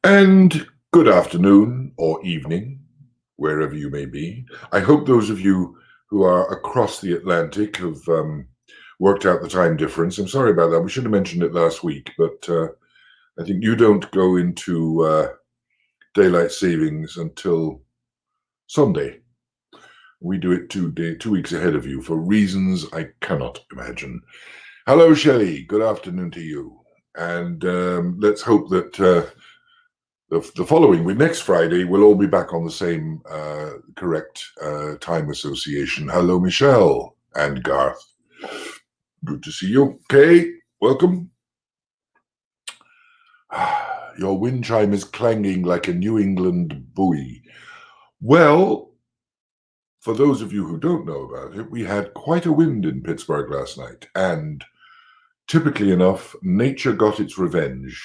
And good afternoon or evening, wherever you may be. I hope those of you who are across the Atlantic have worked out the time difference. I'm sorry about that. We should have mentioned it last week, but I think you don't go into daylight savings until Sunday. We do it 2 weeks ahead of you for reasons I cannot imagine. Hello, Shelley. Good afternoon to you. And let's hope that the following week, next Friday, we'll all be back on the same correct time association. Hello, Michelle and Garth. Good to see you. Okay, welcome. Your wind chime is clanging like a New England buoy. Well, for those of you who don't know about it, we had quite a wind in Pittsburgh last night, and typically enough, nature got its revenge.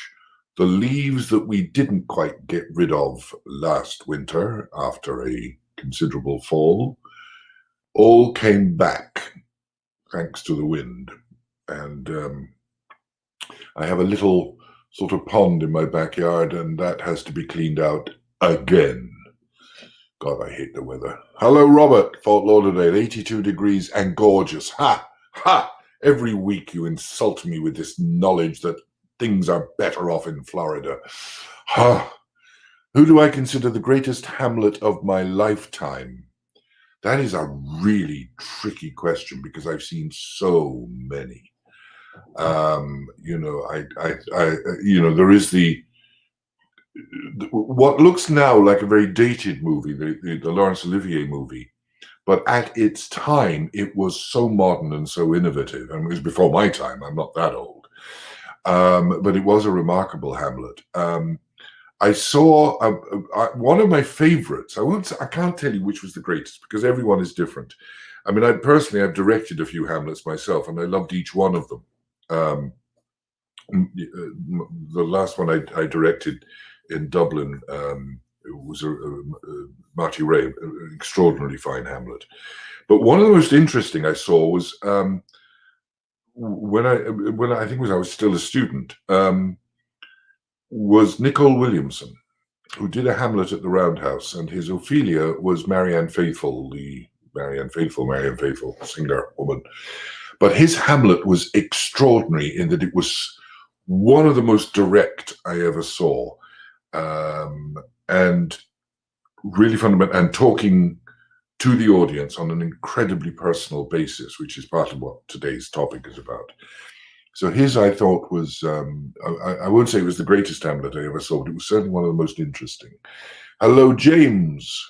The leaves that we didn't quite get rid of last winter after a considerable fall all came back thanks to the wind. And I have a little sort of pond in my backyard, and that has to be cleaned out again. God, I hate the weather. Hello, Robert, Fort Lauderdale, 82 degrees and gorgeous. Ha! Ha! Every week you insult me with this knowledge that things are better off in Florida. Ha! Who do I consider the greatest Hamlet of my lifetime? That is a really tricky question because I've seen so many. There is what looks now like a very dated movie, the Laurence Olivier movie, but at its time it was so modern and so innovative, and it was before my time. I'm not that old, but it was a remarkable Hamlet. I saw one of my favorites. I can't tell you which was the greatest because everyone is different. I mean, I've directed a few Hamlets myself, and I loved each one of them. The last one I directed in Dublin, it was Marty Ray, an extraordinarily fine Hamlet. But one of the most interesting I saw was when I think I was still a student, was Nicole Williamson, who did a Hamlet at the Roundhouse, and his Ophelia was Marianne Faithfull, Marianne Faithfull, singer woman. But his Hamlet was extraordinary in that it was one of the most direct I ever saw, and really fundamental, and talking to the audience on an incredibly personal basis, which is part of what today's topic is about. So his, I thought, was, I won't say it was the greatest Hamlet I ever saw, but it was certainly one of the most interesting. Hello, James.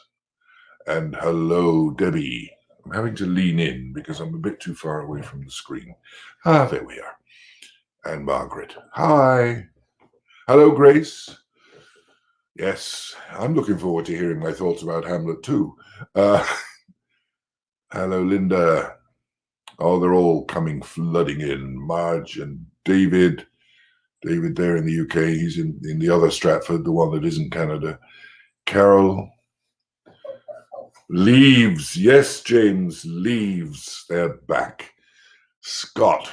And hello, Debbie. I'm having to lean in because I'm a bit too far away from the screen. There we are. And Margaret. Hi. Hello, Grace. Yes, I'm looking forward to hearing my thoughts about Hamlet too. Hello, Linda. Oh, they're all coming flooding in. Marge and David. David there in the UK. He's in the other Stratford, the one that isn't Canada. Carol. Leaves. Yes, James. Leaves. They're back. Scott.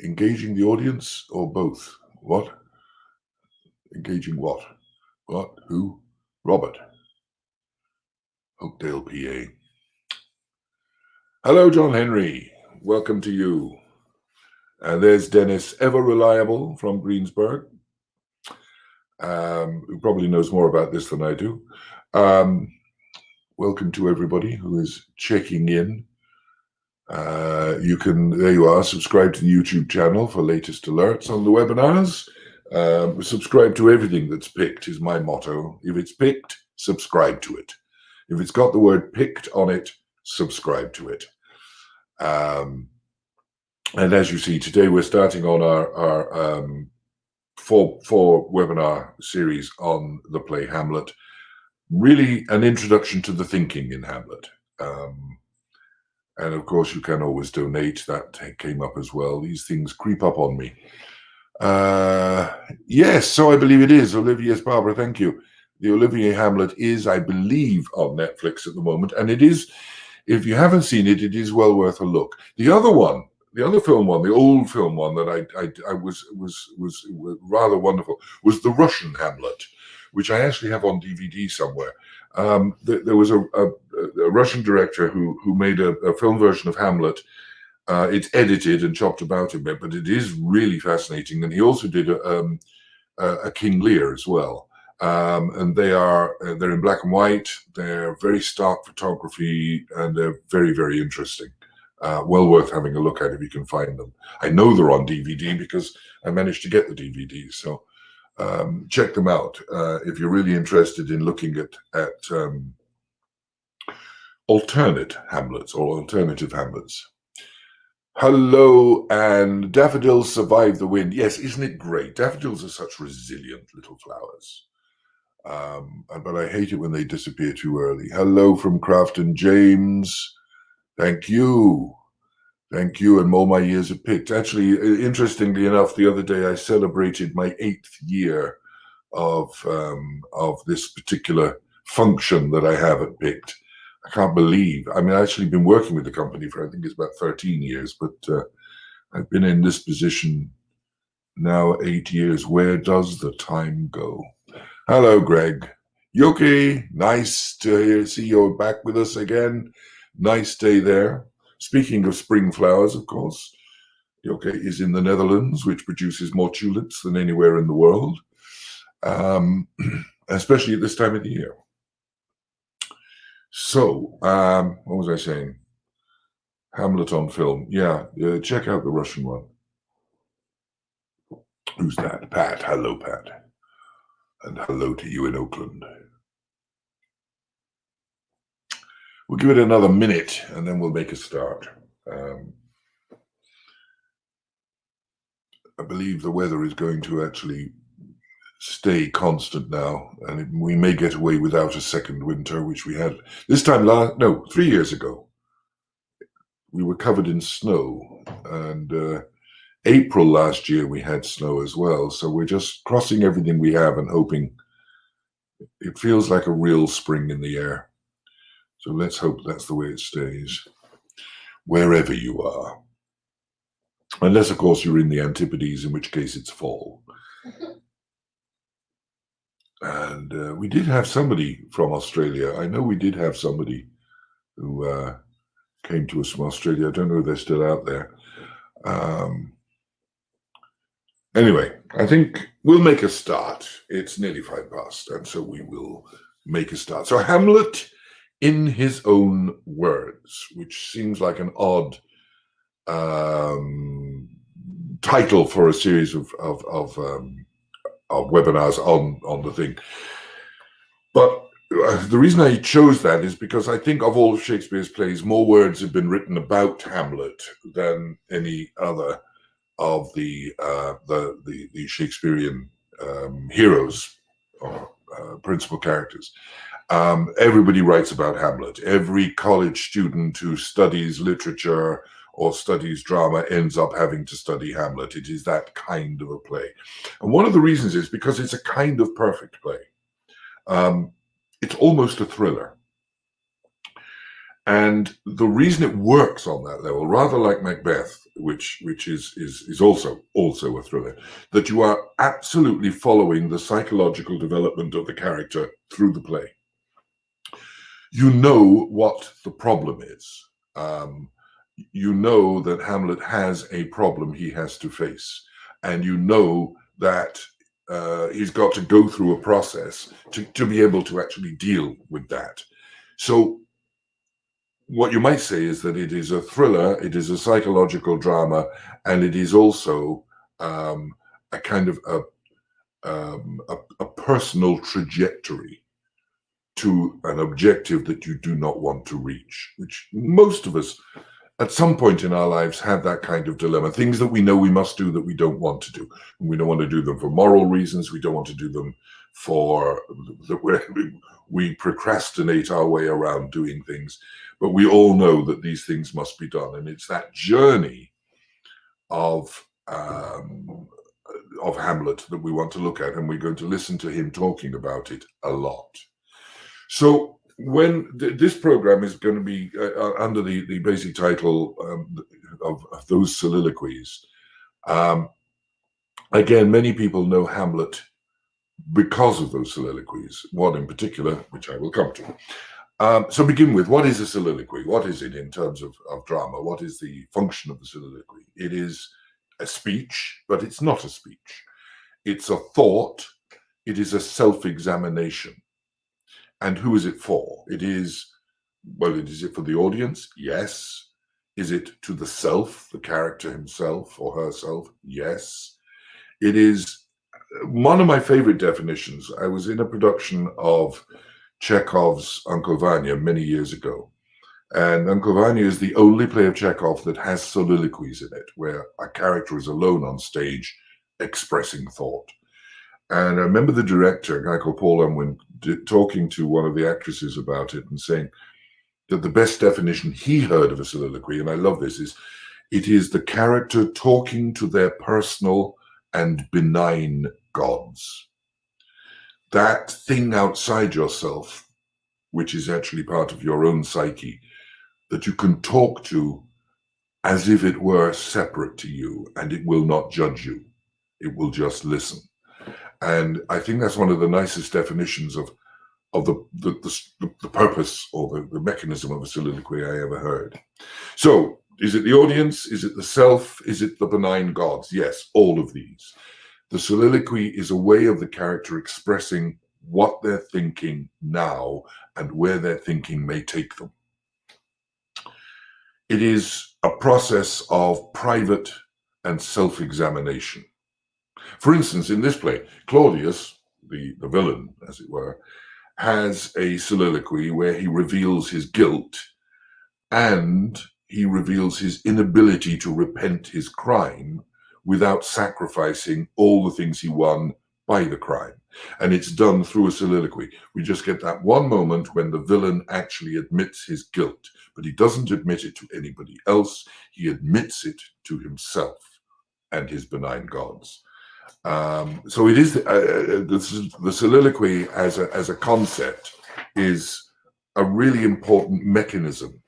Engaging the audience or both? What? Engaging what? What? Who? Robert. Oakdale, PA. Hello, John Henry. Welcome to you. And there's Dennis, ever reliable from Greensburg, who probably knows more about this than I do. Welcome to everybody who is checking in. There you are, subscribe to the YouTube channel for latest alerts on the webinars. Subscribe to everything that's picked is my motto. If it's picked, subscribe to it. If it's got the word picked on it, subscribe to it. And as you see, today we're starting on our four webinar series on the play Hamlet. Really an introduction to the thinking in Hamlet. And of course, you can always donate. That came up as well. These things creep up on me. Yes, so I believe it is. Olivia, Barbara, thank you. The Olivier Hamlet is, I believe, on Netflix at the moment. And it is, if you haven't seen it, it is well worth a look. The other one the other film one, the old film one that I was rather wonderful was the Russian Hamlet, which I actually have on DVD somewhere. There was a Russian director who made a film version of Hamlet. It's edited and chopped about a bit, but it is really fascinating. And he also did a King Lear as well. And they're in black and white. They're very stark photography, and they're very, very interesting. Well worth having a look at if you can find them. I know they're on DVD because I managed to get the DVDs. So check them out if you're really interested in looking at alternate Hamlets or alternative Hamlets. Hello, and daffodils survive the wind. Yes, isn't it great? Daffodils are such resilient little flowers. But I hate it when they disappear too early. Hello from Crafton James. Thank you. Thank you. And all my years are picked. Actually, interestingly enough, the other day I celebrated my 8th year of this particular function that I have at Picked. I can't believe. I mean, I've actually been working with the company for, I think it's about 13 years, but I've been in this position now 8 years. Where does the time go? Hello, Greg. Yoki, nice to see you back with us again. Nice day there. Speaking of spring flowers, of course, Yoki is in the Netherlands, which produces more tulips than anywhere in the world, especially at this time of the year. So, what was I saying? Hamlet on film. Yeah, check out the Russian one. Who's that? Pat. Hello, Pat. And hello to you in Oakland. We'll give it another minute and then we'll make a start. I believe the weather is going to actually stay constant now, and we may get away without a second winter, which we had this time 3 years ago. We were covered in snow, and April last year we had snow as well. So we're just crossing everything we have and hoping. It feels like a real spring in the air. So let's hope that's the way it stays, wherever you are. Unless, of course, you're in the Antipodes, in which case it's fall. And we did have somebody from Australia. I know we did have somebody who came to us from Australia. I don't know if they're still out there. Anyway, I think we'll make a start. It's nearly 5 past, and so we will make a start. So Hamlet in his own words, which seems like an odd title for a series of webinars on the thing. But the reason I chose that is because I think of all of Shakespeare's plays, more words have been written about Hamlet than any other of the Shakespearean heroes or principal characters. Everybody writes about Hamlet. Every college student who studies literature or studies drama ends up having to study Hamlet. It is that kind of a play. And one of the reasons is because it's a kind of perfect play. It's almost a thriller. And the reason it works on that level, rather like Macbeth, which is also a thriller, that you are absolutely following the psychological development of the character through the play. You know what the problem is. You know that Hamlet has a problem he has to face, and you know that he's got to go through a process to be able to actually deal with that. So what you might say is that it is a thriller, it is a psychological drama, and it is also a kind of a personal trajectory to an objective that you do not want to reach, which most of us at some point in our lives have that kind of dilemma. Things that we know we must do that we don't want to do. And we don't want to do them for moral reasons. We don't want to do them for we procrastinate our way around doing things. But we all know that these things must be done. And it's that journey of Hamlet that we want to look at. And we're going to listen to him talking about it a lot. So This program is going to be under the basic title of those soliloquies. Again, many people know Hamlet because of those soliloquies, one in particular, which I will come to. So begin with, what is a soliloquy? What is it in terms of drama? What is the function of the soliloquy? It is a speech, but it's not a speech. It's a thought. It is a self-examination. And who is it for? It is it for the audience? Yes. Is it to the self, the character himself or herself? Yes. It is one of my favorite definitions. I was in a production of Chekhov's Uncle Vanya many years ago. And Uncle Vanya is the only play of Chekhov that has soliloquies in it, where a character is alone on stage expressing thought. And I remember the director, a guy called Paul Unwin, talking to one of the actresses about it and saying that the best definition he heard of a soliloquy, and I love this, is it is the character talking to their personal and benign gods. That thing outside yourself, which is actually part of your own psyche, that you can talk to as if it were separate to you, and it will not judge you. It will just listen. And I think that's one of the nicest definitions of the purpose or the mechanism of a soliloquy I ever heard. So, is it the audience? Is it the self? Is it the benign gods? Yes, all of these. The soliloquy is a way of the character expressing what they're thinking now and where their thinking may take them. It is a process of private and self-examination. For instance, in this play, Claudius, the villain, as it were, has a soliloquy where he reveals his guilt and he reveals his inability to repent his crime without sacrificing all the things he won by the crime. And it's done through a soliloquy. We just get that one moment when the villain actually admits his guilt, but he doesn't admit it to anybody else. He admits it to himself and his benign gods. So it is the soliloquy as a concept is a really important mechanism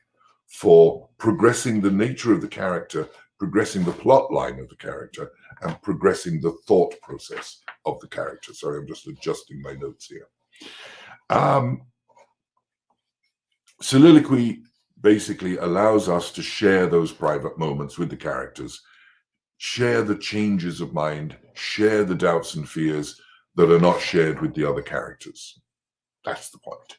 for progressing the nature of the character, progressing the plot line of the character, and progressing the thought process of the character. Sorry, I'm just adjusting my notes here. Soliloquy basically allows us to share those private moments with the characters, share the changes of mind, share the doubts and fears that are not shared with the other characters. That's the point.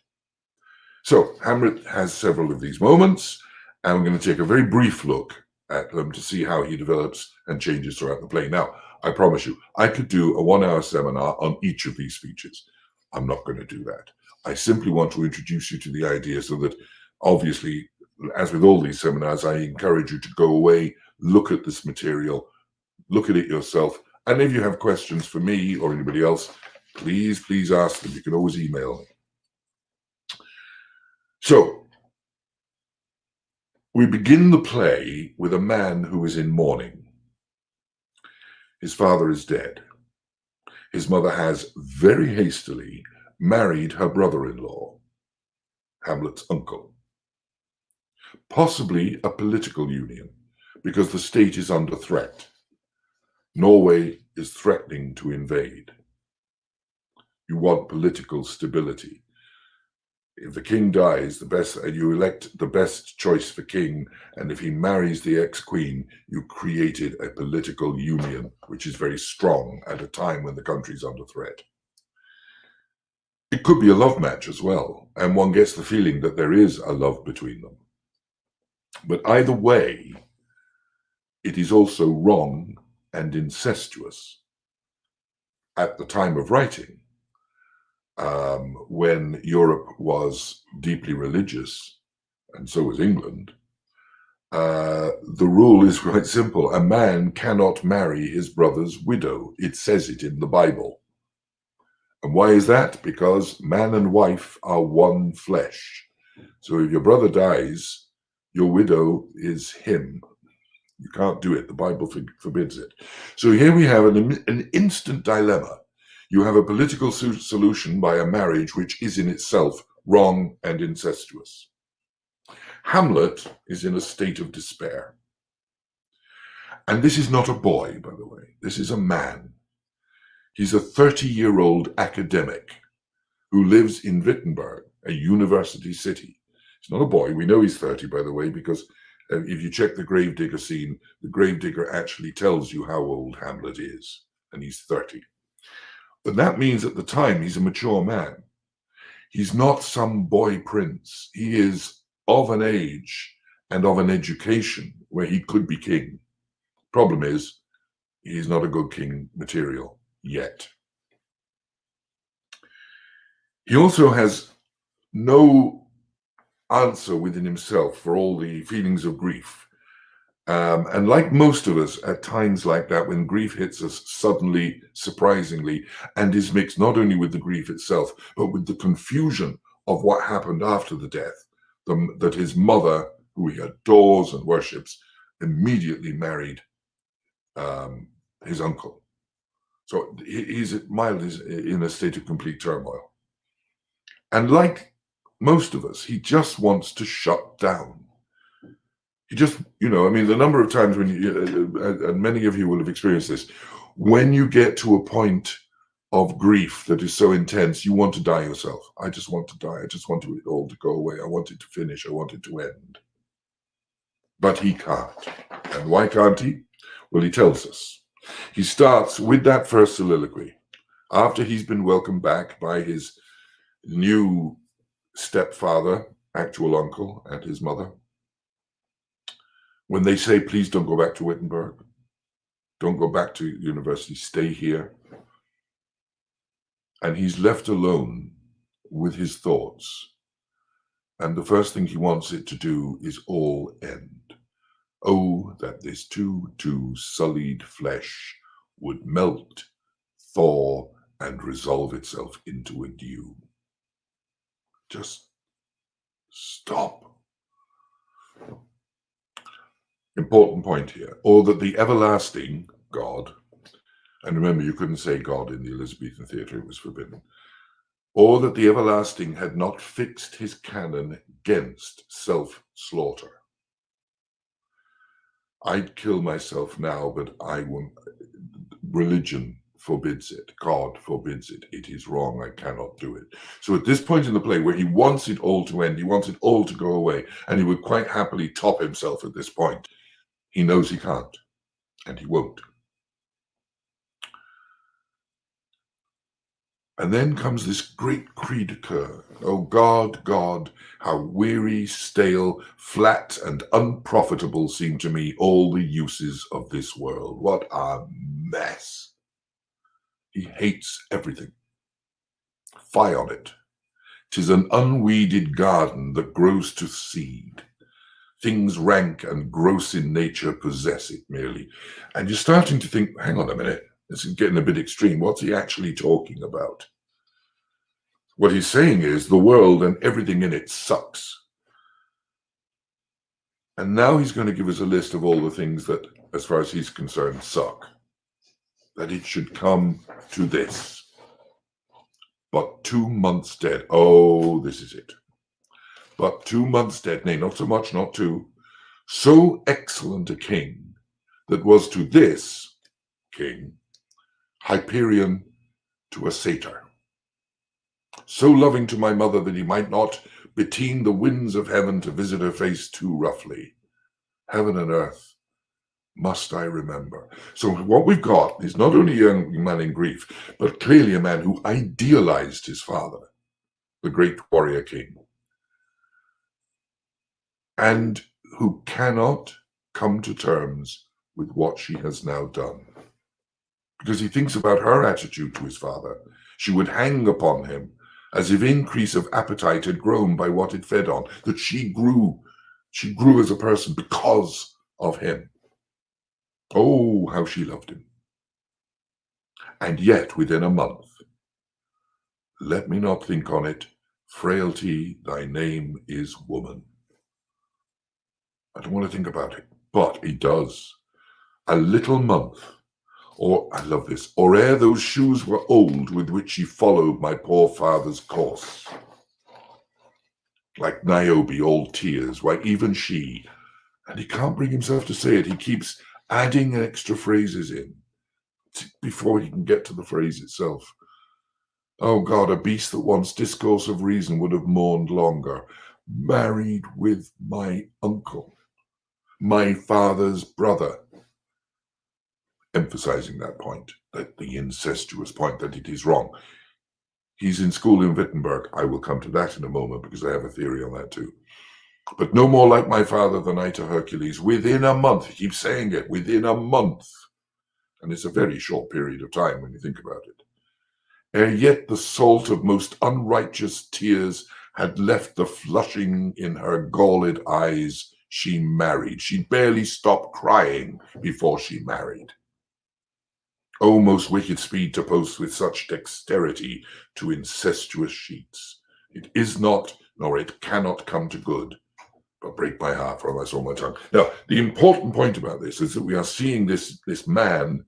So Hamlet has several of these moments, and we're going to take a very brief look at them to see how he develops and changes throughout the play. Now, I promise you, I could do a 1-hour seminar on each of these speeches. I'm not going to do that. I simply want to introduce you to the idea so that, obviously, as with all these seminars, I encourage you to go away, look at this material, look at it yourself, and if you have questions for me or anybody else, please ask them. You can always email me. So, we begin the play with a man who is in mourning. His father is dead. His mother has very hastily married her brother-in-law, Hamlet's uncle. Possibly a political union, because the state is under threat. Norway is threatening to invade. You want political stability. If the king dies, you elect the best choice for king, and if he marries the ex-queen, you created a political union, which is very strong at a time when the country's under threat. It could be a love match as well, and one gets the feeling that there is a love between them. But either way, it is also wrong and incestuous. At the time of writing, when Europe was deeply religious, and so was England, the rule is quite simple. A man cannot marry his brother's widow. It says it in the Bible. And why is that? Because man and wife are one flesh. So if your brother dies, your widow is him. You can't do it. The Bible forbids it. So here we have an instant dilemma. You have a political solution by a marriage which is in itself wrong, and incestuous. Hamlet is in a state of despair. And this is not a boy, by the way. This is a man. He's a 30-year-old academic who lives in Wittenberg, a university city. He's not a boy. We know he's 30, by the way, because if you check the gravedigger scene, the gravedigger actually tells you how old Hamlet is, and he's 30. But that means at the time he's a mature man. He's not some boy prince. He is of an age and of an education where he could be king. Problem is, he's not a good king material yet. He also has no answer within himself for all the feelings of grief. And like most of us, at times like that, when grief hits us suddenly, surprisingly, and is mixed not only with the grief itself, but with the confusion of what happened after the death, that his mother, who he adores and worships, immediately married his uncle. So he's in a state of complete turmoil. And like most of us, he just wants to shut down. He just, the number of times when and many of you will have experienced this, when you get to a point of grief that is so intense, you want to die yourself. I just want to die. I just want it all to go away. I want it to finish. I want it to end. But he can't. And why can't he? Well, he tells us. He starts with that first soliloquy. After he's been welcomed back by his new stepfather, actual uncle, and his mother, when they say, please don't go back to Wittenberg, don't go back to university, stay here. And he's left alone with his thoughts. And the first thing he wants it to do is all end. Oh, that this too sullied flesh would melt, thaw, and resolve itself into a dew. Just stop. Important point here. Or that the everlasting God, and remember you couldn't say God in the Elizabethan theatre, it was forbidden, or that the everlasting had not fixed his canon against self-slaughter. I'd kill myself now, but I won't. Religion forbids it. God forbids it. It is wrong. I cannot do it. So at this point in the play where he wants it all to end, he wants it all to go away, and he would quite happily top himself at this point, he knows he can't, and he won't. And then comes this great cri de coeur. Oh God, God, how weary, stale, flat, and unprofitable seem to me all the uses of this world. What a mess. He hates everything. Fie on it. 'Tis an unweeded garden that grows to seed. Things rank and gross in nature possess it merely. And you're starting to think, hang on a minute, this is getting a bit extreme. What's he actually talking about? What he's saying is the world and everything in it sucks. And now he's going to give us a list of all the things that, as far as he's concerned, suck. That it should come to this. But 2 months dead. Oh, this is it. But 2 months dead, nay, not so much, not two. So excellent a king that was to this king Hyperion to a satyr. So loving to my mother that he might not beteen the winds of heaven to visit her face too roughly. Heaven and earth must I remember. So what we've got is not only a young man in grief, but clearly a man who idealized his father, the great warrior king, and who cannot come to terms with what she has now done. Because he thinks about her attitude to his father. She would hang upon him as if increase of appetite had grown by what it fed on, that she grew as a person because of him. Oh, how she loved him. And yet, within a month, let me not think on it, frailty, thy name is woman. I don't want to think about it, but he does. A little month, or, I love this, or ere those shoes were old with which she followed my poor father's course. like Niobe, all tears. Why, even she, and he can't bring himself to say it. He keeps adding extra phrases in before he can get to the phrase itself. Oh God, a beast that wants discourse of reason would have mourned longer. Married with my uncle, my father's brother. Emphasizing that point, that the incestuous point, that it is wrong. He's in school in Wittenberg. I will come to that in a moment because I have a theory on that too. But no more like my father than I to Hercules. Within a month, he keeps saying it, within a month. And it's a very short period of time when you think about it. Ere yet the salt of most unrighteous tears had left the flushing in her galled eyes, she married. She barely stopped crying before she married. O most wicked speed to post with such dexterity to incestuous sheets. It is not, nor it cannot come to good, but break my heart for I saw my tongue. Now, the important point about this is that we are seeing this man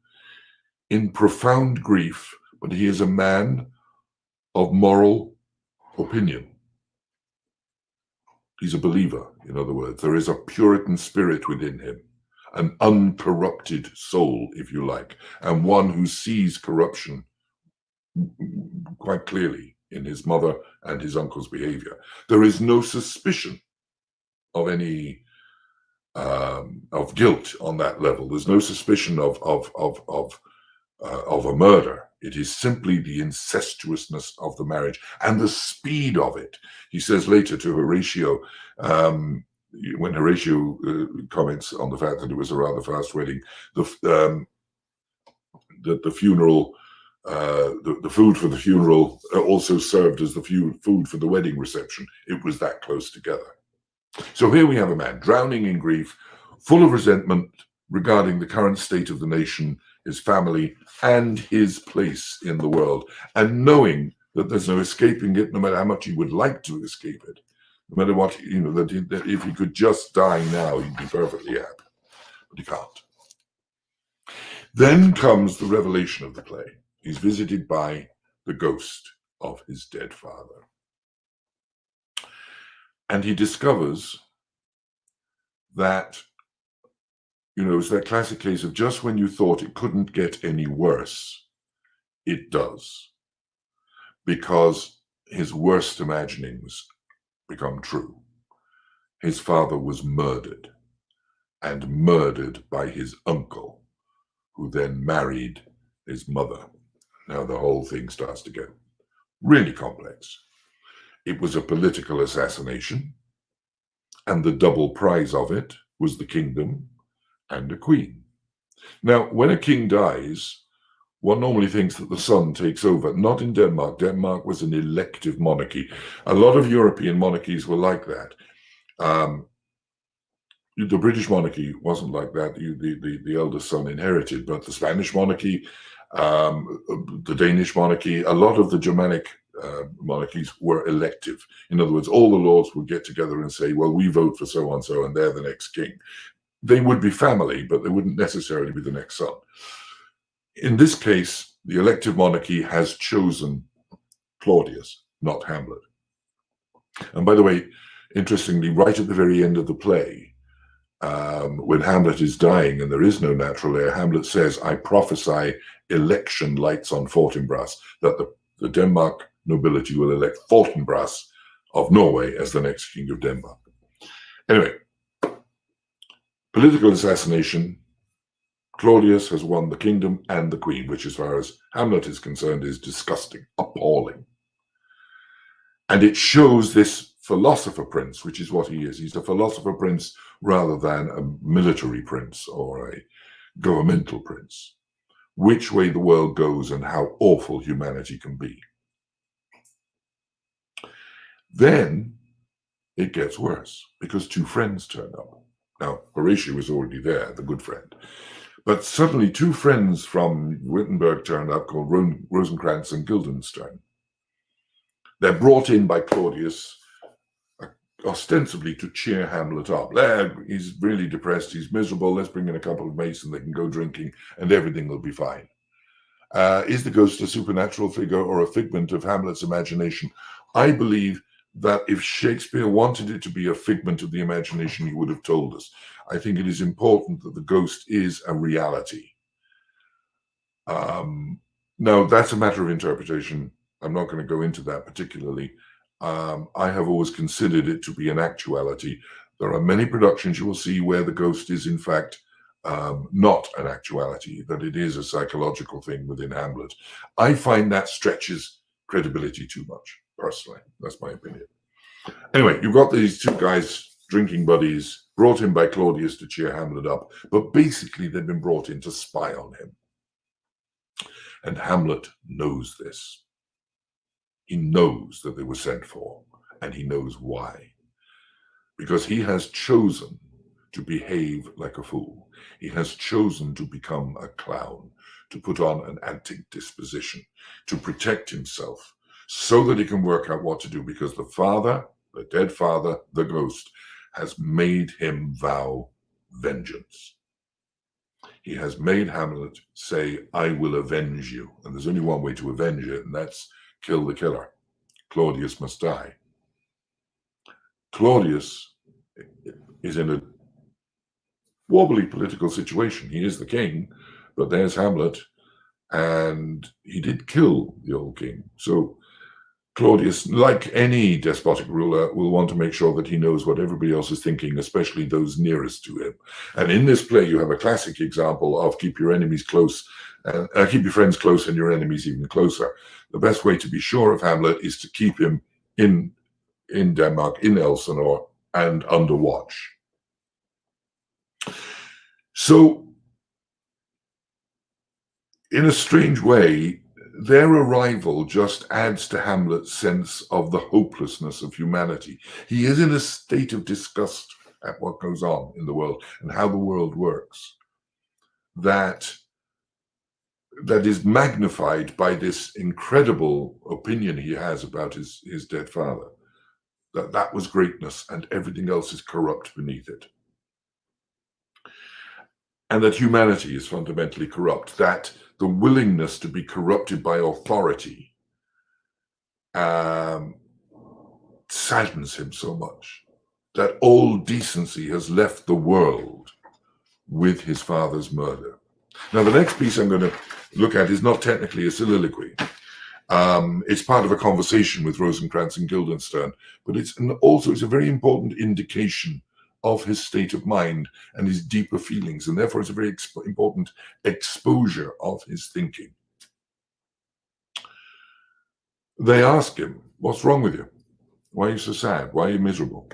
in profound grief, but he is a man of moral opinion. He's a believer, in other words. There is a Puritan spirit within him, an uncorrupted soul, if you like, and one who sees corruption quite clearly in his mother and his uncle's behavior. There is no suspicion of any of guilt on that level. There's no suspicion of a murder. It is simply the incestuousness of the marriage and the speed of it. He says later to Horatio, when Horatio comments on the fact that it was a rather fast wedding, the funeral, the food for the funeral also served as the food for the wedding reception. It was that close together. So here we have a man drowning in grief, full of resentment regarding the current state of the nation, his family, and his place in the world, and knowing that there's no escaping it, no matter how much he would like to escape it, no matter what, that if he could just die now, he'd be perfectly happy, but he can't. Then comes the revelation of the play. He's visited by the ghost of his dead father. And he discovers that, it's that classic case of just when you thought it couldn't get any worse, it does. Because his worst imaginings become true. His father was murdered, and murdered by his uncle, who then married his mother. Now the whole thing starts to get really complex. It was a political assassination, and the double prize of it was the kingdom and a queen. Now, when a king dies, one normally thinks that the son takes over. Not in Denmark. Denmark was an elective monarchy. A lot of European monarchies were like that. The British monarchy wasn't like that. The eldest son inherited, but the Spanish monarchy, the Danish monarchy, a lot of the Germanic monarchies were elective. In other words, all the lords would get together and say, well, we vote for so-and-so, and they're the next king. They would be family, but they wouldn't necessarily be the next son. In this case, the elective monarchy has chosen Claudius, not Hamlet. And by the way, interestingly, right at the very end of the play, when Hamlet is dying and there is no natural heir, Hamlet says, I prophesy election lights on Fortinbras, that the Denmark nobility will elect Fortinbras of Norway as the next king of Denmark. Anyway, political assassination. Claudius has won the kingdom and the queen, which as far as Hamlet is concerned is disgusting, appalling. And it shows this philosopher prince, which is what he is. He's a philosopher prince rather than a military prince or a governmental prince. Which way the world goes and how awful humanity can be. Then it gets worse because two friends turn up. Now, Horatio was already there, the good friend. But suddenly two friends from Wittenberg turned up called Rosencrantz and Guildenstern. They're brought in by Claudius ostensibly to cheer Hamlet up. He's really depressed, he's miserable, let's bring in a couple of mates and they can go drinking and everything will be fine. Is the ghost a supernatural figure or a figment of Hamlet's imagination? I believe that if Shakespeare wanted it to be a figment of the imagination, he would have told us. I think it is important that the ghost is a reality. Now, that's a matter of interpretation. I'm not going to go into that particularly. I have always considered it to be an actuality. There are many productions you will see where the ghost is, in fact, not an actuality, that it is a psychological thing within Hamlet. I find that stretches credibility too much, personally. That's my opinion. Anyway, you've got these two guys, drinking buddies, brought in by Claudius to cheer Hamlet up, but basically they've been brought in to spy on him. And Hamlet knows this. He knows that they were sent for, and he knows why. Because he has chosen to behave like a fool. He has chosen to become a clown, to put on an antic disposition, to protect himself, so that he can work out what to do, because the father, the dead father, the ghost, has made him vow vengeance. He has made Hamlet say, I will avenge you. And there's only one way to avenge it, and that's kill the killer. Claudius must die. Claudius is in a wobbly political situation. He is the king, but there's Hamlet, and he did kill the old king. So Claudius, like any despotic ruler, will want to make sure that he knows what everybody else is thinking, especially those nearest to him. And in this play, you have a classic example of keep your enemies close, keep your friends close and your enemies even closer. The best way to be sure of Hamlet is to keep him in Denmark, in Elsinore, and under watch. So, in a strange way, their arrival just adds to Hamlet's sense of the hopelessness of humanity. He is in a state of disgust at what goes on in the world and how the world works, that is magnified by this incredible opinion he has about his dead father, that was greatness and everything else is corrupt beneath it. And that humanity is fundamentally corrupt, that the willingness to be corrupted by authority saddens him so much, that all decency has left the world with his father's murder. Now, the next piece I'm going to look at is not technically a soliloquy. It's part of a conversation with Rosencrantz and Guildenstern, but it's a very important indication of his state of mind and his deeper feelings, and therefore it's a very important exposure of his thinking. They ask him, what's wrong with you? Why are you so sad? Why are you miserable?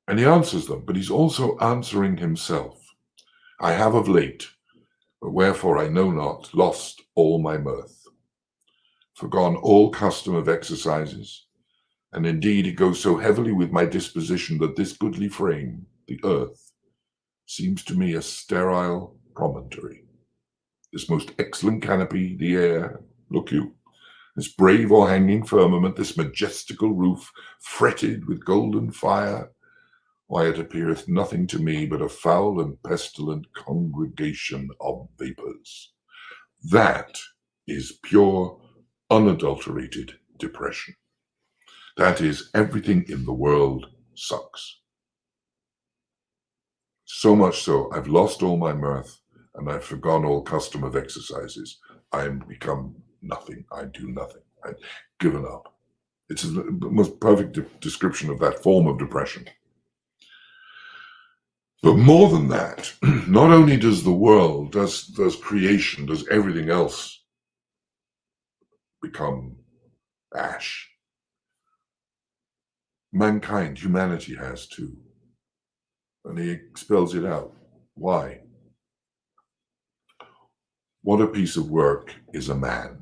And he answers them, but he's also answering himself. I have of late, but wherefore I know not, lost all my mirth, forgone all custom of exercises, and indeed it goes so heavily with my disposition that this goodly frame, the earth, seems to me a sterile promontory. This most excellent canopy, the air, look you, this brave o'erhanging firmament, this majestical roof, fretted with golden fire, why it appeareth nothing to me but a foul and pestilent congregation of vapors. That is pure, unadulterated depression. That is, everything in the world sucks. So much so, I've lost all my mirth, and I've forgone all custom of exercises. I am become nothing. I do nothing. I've given up. It's the most perfect description of that form of depression. But more than that, not only does the world, does creation, does everything else become ash, mankind, humanity has too. And he spells it out. Why? What a piece of work is a man.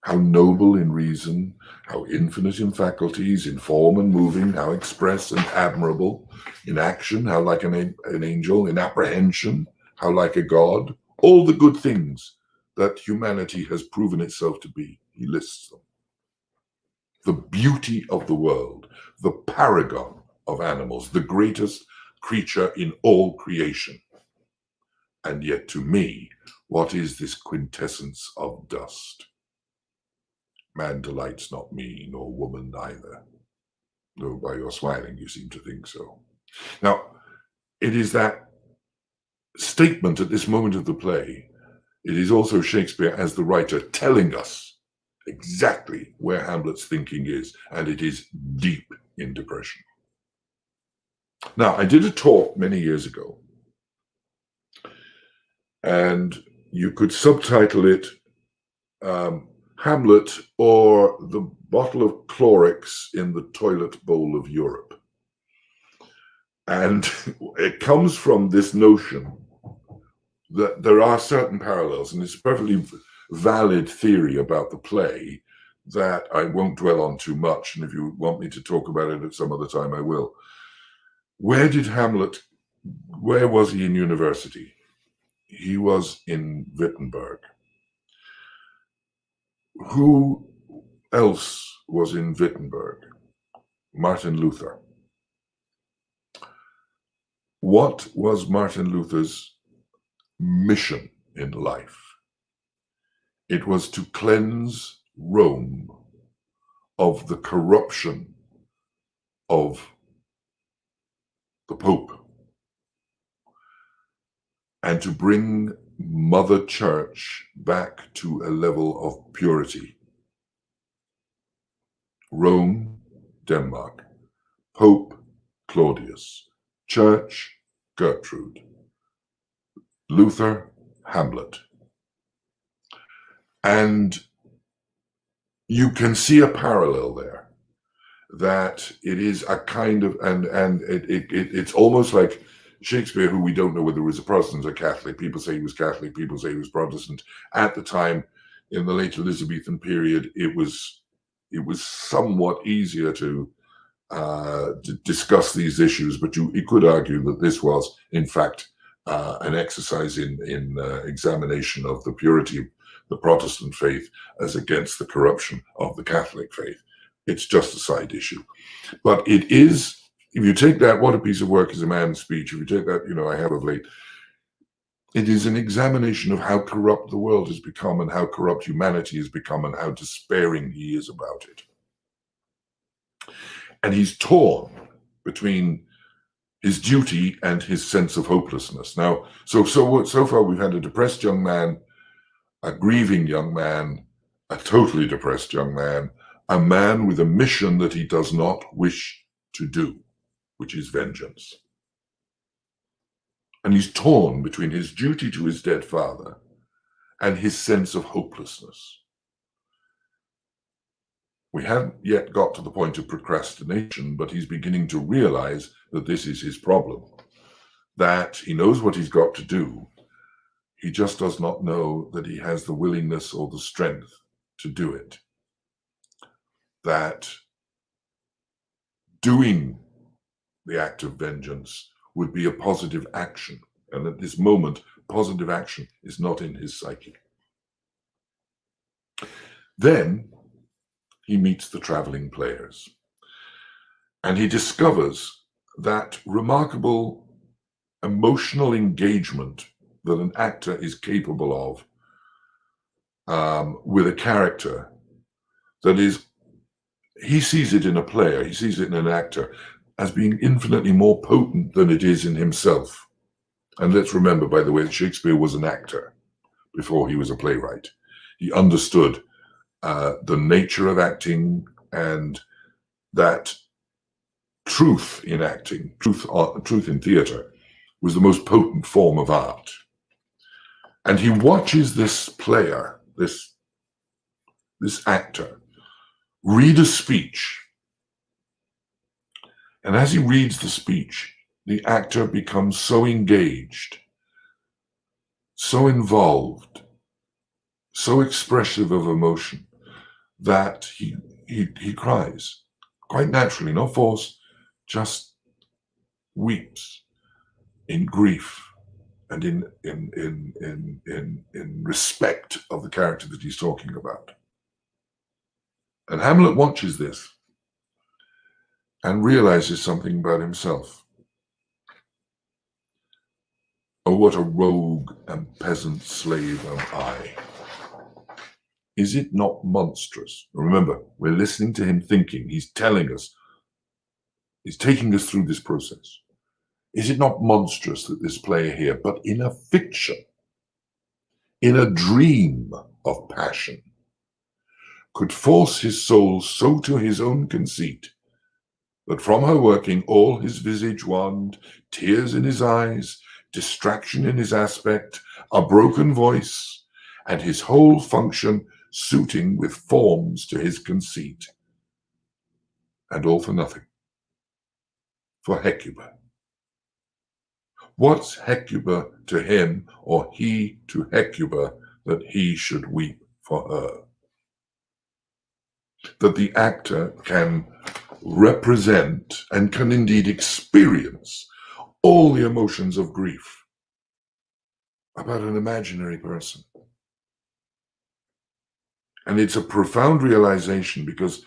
How noble in reason, how infinite in faculties, in form and moving, how express and admirable, in action, how like an angel, in apprehension, how like a god, all the good things that humanity has proven itself to be. He lists them. The beauty of the world, the paragon of animals, the greatest creature in all creation. And yet to me, what is this quintessence of dust? Man delights not me, nor woman neither. Though by your smiling you seem to think so. Now, it is that statement at this moment of the play. It is also Shakespeare as the writer telling us exactly where Hamlet's thinking is, and it is deep in depression. Now, I did a talk many years ago, and you could subtitle it Hamlet or the Bottle of Chlorix in the Toilet Bowl of Europe. And it comes from this notion that there are certain parallels, and it's a perfectly valid theory about the play that I won't dwell on too much, and if you want me to talk about it at some other time, I will. Where did Hamlet, where was he in university? He was in Wittenberg. Who else was in Wittenberg? Martin Luther. What was Martin Luther's mission in life? It was to cleanse Rome of the corruption of the Pope and to bring Mother Church back to a level of purity. Rome, Denmark. Pope, Claudius. Church, Gertrude. Luther, Hamlet. And you can see a parallel there, that it is a kind of, and it's almost like Shakespeare, who we don't know whether he was a Protestant or Catholic. People say he was Catholic, people say he was Protestant. At the time, in the late Elizabethan period, it was somewhat easier to discuss these issues, but you could argue that this was, in fact, an exercise in examination of the purity of the Protestant faith as against the corruption of the Catholic faith. It's just a side issue. But it is, if you take that, What a Piece of Work is a Man's Speech, if you take that, I have of late, it is an examination of how corrupt the world has become and how corrupt humanity has become and how despairing he is about it. And he's torn between his duty and his sense of hopelessness. Now, so far we've had a depressed young man, a grieving young man, a totally depressed young man, a man with a mission that he does not wish to do, which is vengeance. And he's torn between his duty to his dead father and his sense of hopelessness. We haven't yet got to the point of procrastination, but he's beginning to realize that this is his problem, that he knows what he's got to do. He just does not know that he has the willingness or the strength to do it. That doing the act of vengeance would be a positive action. And at this moment, positive action is not in his psyche. Then he meets the traveling players. And he discovers that remarkable emotional engagement that an actor is capable of with a character that is, he sees it in a player, he sees it in an actor as being infinitely more potent than it is in himself. And let's remember, by the way, that Shakespeare was an actor before he was a playwright. He understood the nature of acting, and that truth in acting, truth in theater, was the most potent form of art. And he watches this player, this actor, read a speech. And as he reads the speech, the actor becomes so engaged, so involved, so expressive of emotion that he cries, quite naturally, no force, just weeps in grief and in respect of the character that he's talking about. And Hamlet watches this and realizes something about himself. Oh, what a rogue and peasant slave am I. Is it not monstrous? Remember, we're listening to him thinking. He's telling us, he's taking us through this process. Is it not monstrous that this player here, but in a fiction, in a dream of passion, could force his soul so to his own conceit, that from her working all his visage wand, tears in his eyes, distraction in his aspect, a broken voice, and his whole function suiting with forms to his conceit, and all for nothing, for Hecuba. What's Hecuba to him, or he to Hecuba, that he should weep for her? That the actor can represent and can indeed experience all the emotions of grief about an imaginary person. And it's a profound realization, because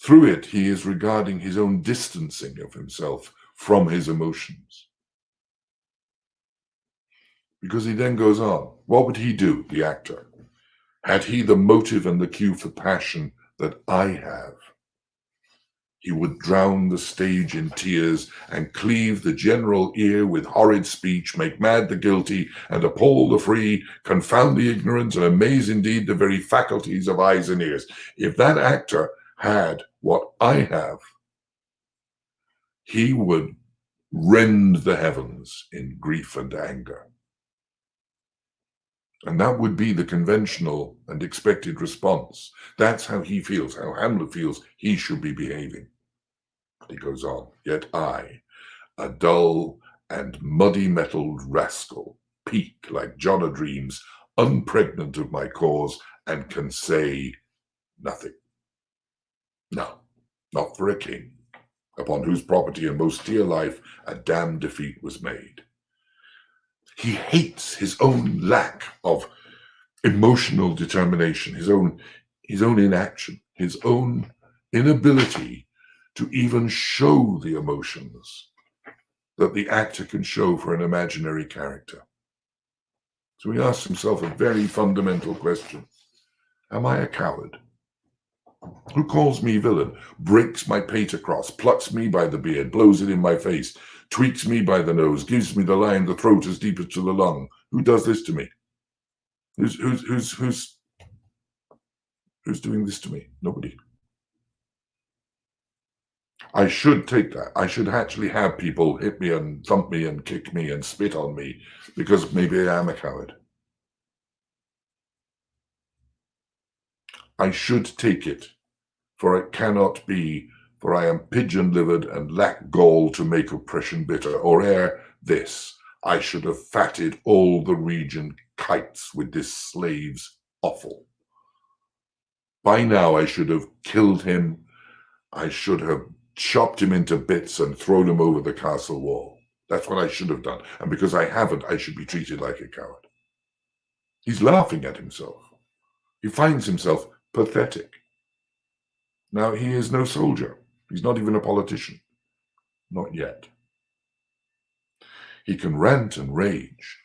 through it he is regarding his own distancing of himself from his emotions. Because he then goes on, what would he do, the actor? Had he the motive and the cue for passion that I have, he would drown the stage in tears, and cleave the general ear with horrid speech, make mad the guilty, and appall the free, confound the ignorant, and amaze indeed the very faculties of eyes and ears. If that actor had what I have, he would rend the heavens in grief and anger. And that would be the conventional and expected response. That's how he feels, how Hamlet feels he should be behaving. But he goes on, yet I, a dull and muddy-mettled rascal, peak like John a Dreams, unpregnant of my cause, and can say nothing. No, not for a king, upon whose property and most dear life a damned defeat was made. He hates his own lack of emotional determination, his own inaction, his own inability to even show the emotions that the actor can show for an imaginary character. So he asks himself a very fundamental question. Am I a coward? Who calls me villain, breaks my pate across, plucks me by the beard, blows it in my face, tweaks me by the nose, gives me the lie in the throat as deep as to the lung? Who does this to me? Who's doing this to me? Nobody. I should take that. I should actually have people hit me and thump me and kick me and spit on me, because maybe I am a coward. I should take it, for it cannot be, for I am pigeon-livered and lack gall to make oppression bitter, or ere this I should have fatted all the region kites with this slave's offal. By now I should have killed him, I should have chopped him into bits and thrown him over the castle wall. That's what I should have done, and because I haven't, I should be treated like a coward. He's laughing at himself. He finds himself pathetic. Now, he is no soldier. He's not even a politician. Not yet. He can rant and rage.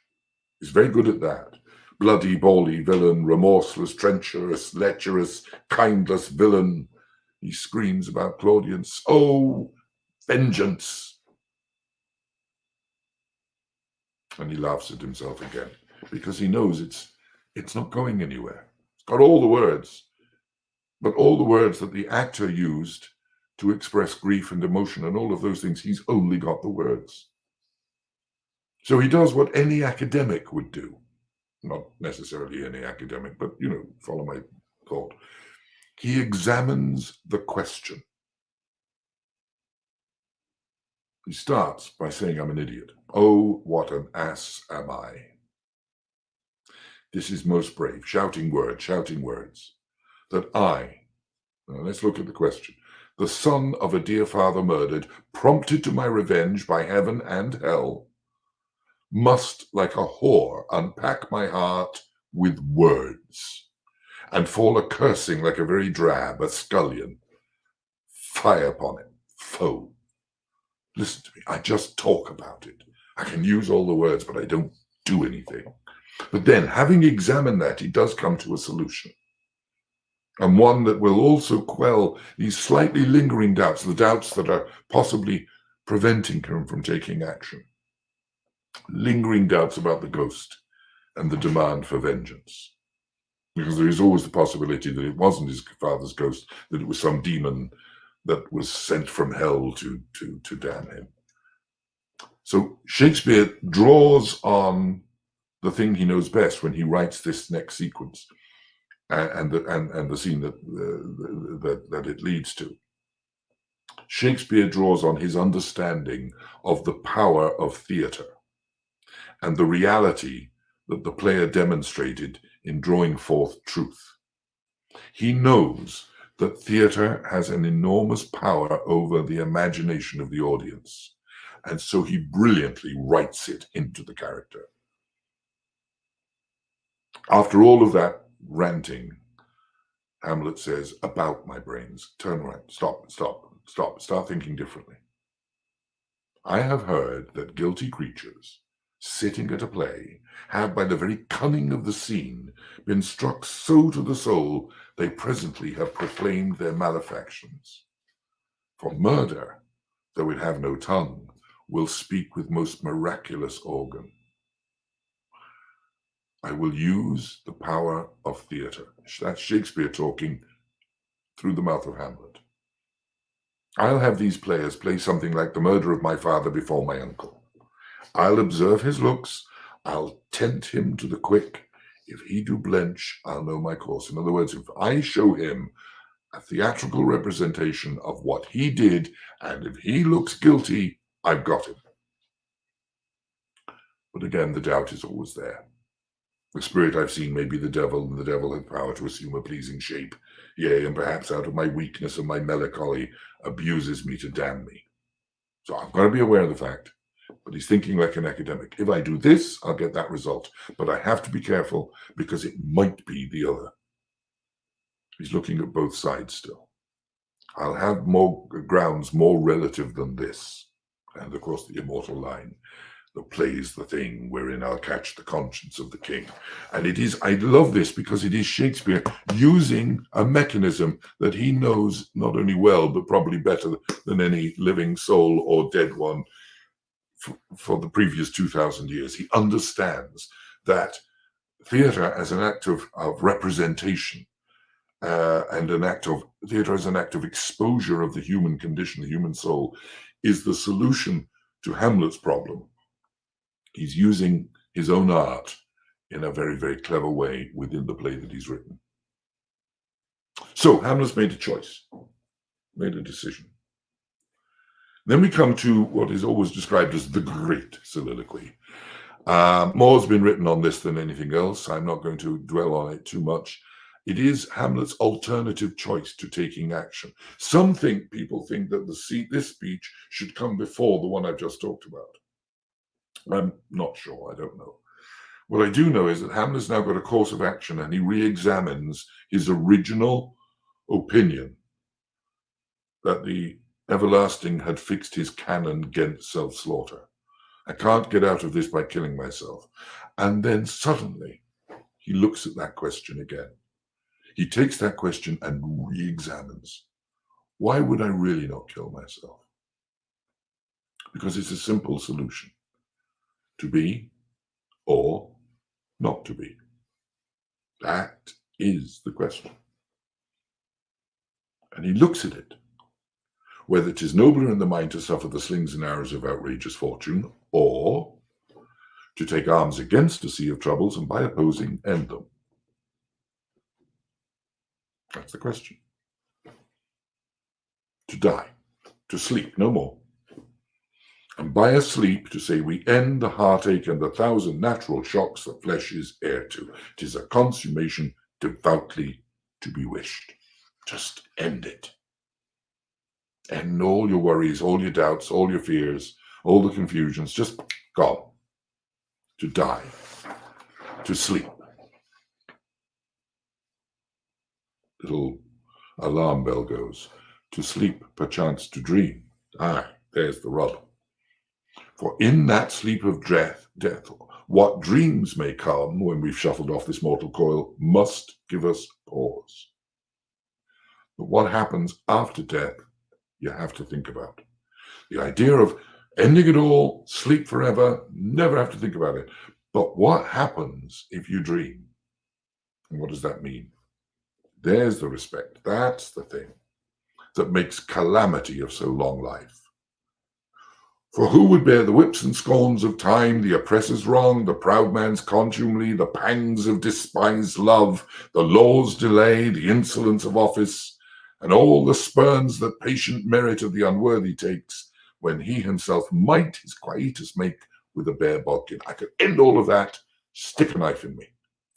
He's very good at that. Bloody, bawly villain, remorseless, treacherous, lecherous, kindless villain. He screams about Claudius. Oh, vengeance. And he laughs at himself again, because he knows it's not going anywhere. It's got all the words, but all the words that the actor used to express grief and emotion and all of those things, he's only got the words. So he does what any academic would do. Not necessarily any academic, but, follow my thought. He examines the question. He starts by saying, I'm an idiot. Oh, what an ass am I. This is most brave. Shouting words. That I, now let's look at the question. The son of a dear father murdered, prompted to my revenge by heaven and hell, must, like a whore, unpack my heart with words, and fall a cursing like a very drab, a scullion. Fie upon it, foe. Listen to me, I just talk about it. I can use all the words, but I don't do anything. But then, having examined that, he does come to a solution. and one that will also quell these slightly lingering doubts, the doubts that are possibly preventing him from taking action. Lingering doubts about the ghost and the demand for vengeance. Because there is always the possibility that it wasn't his father's ghost, that it was some demon that was sent from hell to damn him. So Shakespeare draws on the thing he knows best when he writes this next sequence and the scene that it leads to. Shakespeare draws on his understanding of the power of theatre and the reality that the player demonstrated in drawing forth truth. He knows that theatre has an enormous power over the imagination of the audience, and so he brilliantly writes it into the character. After all of that ranting, Hamlet says, "About my brains, turn around, start thinking differently. I have heard that guilty creatures sitting at a play have, by the very cunning of the scene, been struck so to the soul they presently have proclaimed their malefactions. For murder, though it have no tongue, will speak with most miraculous organ. I will use the power of theatre." That's Shakespeare talking through the mouth of Hamlet. "I'll have these players play something like the murder of my father before my uncle. I'll observe his looks, I'll tent him to the quick. If he do blench, I'll know my course." In other words, if I show him a theatrical representation of what he did, and if he looks guilty, I've got him. But again, the doubt is always there. The spirit I've seen may be the devil, and the devil hath power to assume a pleasing shape. Yea, and perhaps out of my weakness and my melancholy abuses me to damn me. So I've got to be aware of the fact. But he's thinking like an academic. If I do this, I'll get that result. But I have to be careful because it might be the other. He's looking at both sides still. I'll have more grounds more relative than this. And of course, the immortal line, "The play's the thing wherein I'll catch the conscience of the king." And it is, I love this because it is Shakespeare using a mechanism that he knows not only well, but probably better than any living soul or dead one for the previous 2,000 years. He understands that theatre as an act of representation and theatre as an act of exposure of the human condition, the human soul, is the solution to Hamlet's problem. He's using his own art in a very, very clever way within the play that he's written. So Hamlet's made a choice, made a decision. Then we come to what is always described as the Great Soliloquy. More's been written on this than anything else. I'm not going to dwell on it too much. It is Hamlet's alternative choice to taking action. Some people think that this speech should come before the one I've just talked about. I'm not sure, I don't know. What I do know is that Hamlet's now got a course of action, and he re-examines his original opinion that the everlasting had fixed his canon against self-slaughter. I can't get out of this by killing myself. And then suddenly he looks at that question again. He takes that question and re-examines. Why would I really not kill myself? Because it's a simple solution. To be or not to be. That is the question. And he looks at it. Whether it is nobler in the mind to suffer the slings and arrows of outrageous fortune, or to take arms against a sea of troubles and by opposing end them. That's the question. To die, to sleep, no more. And by a sleep to say we end the heartache and the 1,000 natural shocks that flesh is heir to. 'Tis a consummation devoutly to be wished. Just end it. End all your worries, all your doubts, all your fears, all the confusions, just gone. To die, to sleep. Little alarm bell goes. To sleep, perchance to dream. Aye, there's the rub. For in that sleep of death, what dreams may come when we've shuffled off this mortal coil must give us pause. But what happens after death, you have to think about. The idea of ending it all, sleep forever, never have to think about it. But what happens if you dream? And what does that mean? There's the respect. That's the thing that makes calamity of so long life. For who would bear the whips and scorns of time, the oppressor's wrong, the proud man's contumely, the pangs of despised love, the law's delay, the insolence of office, and all the spurns that patient merit of the unworthy takes, when he himself might his quietus make with a bare bodkin? I could end all of that, stick a knife in me,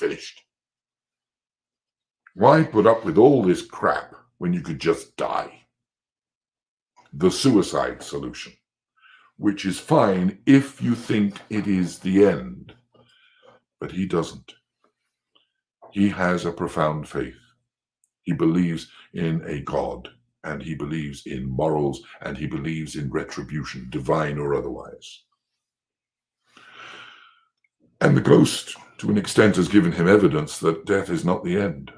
finished. Why put up with all this crap when you could just die? The suicide solution, which is fine if you think it is the end. But he doesn't. He has a profound faith. He believes in a God, and he believes in morals, and he believes in retribution, divine or otherwise. And the ghost, to an extent, has given him evidence that death is not the end.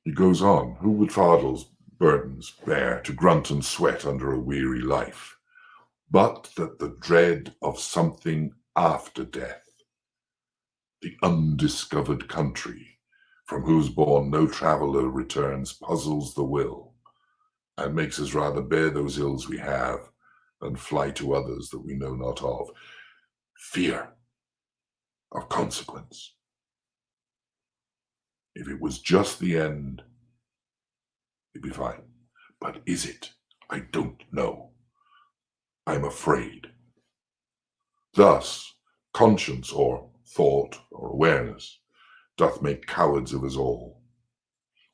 He goes on, who would Fardell's burdens bear, to grunt and sweat under a weary life, but that the dread of something after death, the undiscovered country, from whose bourne no traveller returns, puzzles the will, and makes us rather bear those ills we have than fly to others that we know not of. Fear of consequence. If it was just the end, it'd be fine. But is it? I don't know. I'm afraid. Thus, conscience or thought or awareness doth make cowards of us all.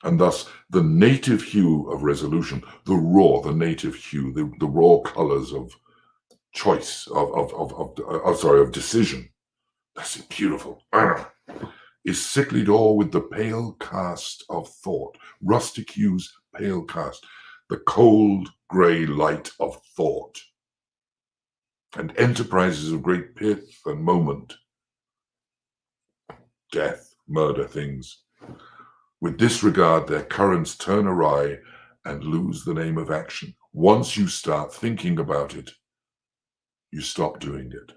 And thus the native hue of resolution, the native hue, the raw colors of choice, of decision, that's beautiful, is sicklied o'er with the pale cast of thought, rustic hue's pale cast, the cold grey light of thought, and enterprises of great pith and moment, death, murder, things, with disregard their currents turn awry and lose the name of action. Once you start thinking about it, you stop doing it.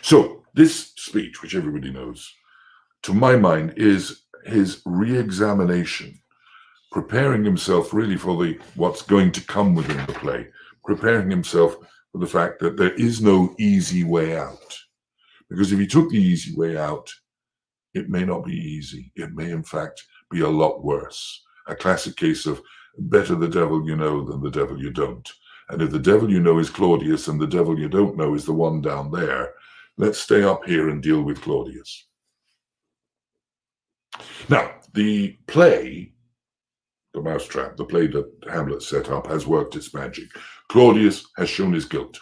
So this speech, which everybody knows, to my mind, is his re-examination, preparing himself really for what's going to come within the play, preparing himself for the fact that there is no easy way out. Because if he took the easy way out, it may not be easy. It may, in fact, be a lot worse. A classic case of better the devil you know than the devil you don't. And if the devil you know is Claudius and the devil you don't know is the one down there, let's stay up here and deal with Claudius. Now, the play, The Mousetrap, the play that Hamlet set up, has worked its magic. Claudius has shown his guilt.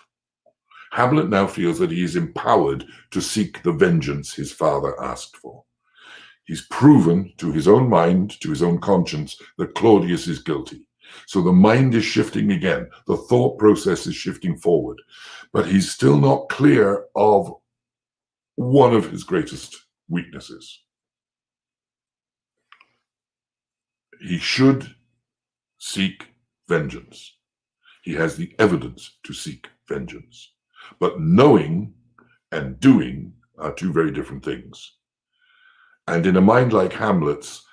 Hamlet now feels that he is empowered to seek the vengeance his father asked for. He's proven to his own mind, to his own conscience, that Claudius is guilty. So the mind is shifting again. The thought process is shifting forward. But he's still not clear of one of his greatest weaknesses. He should seek vengeance. He has the evidence to seek vengeance. But knowing and doing are two very different things. And in a mind like Hamlet's,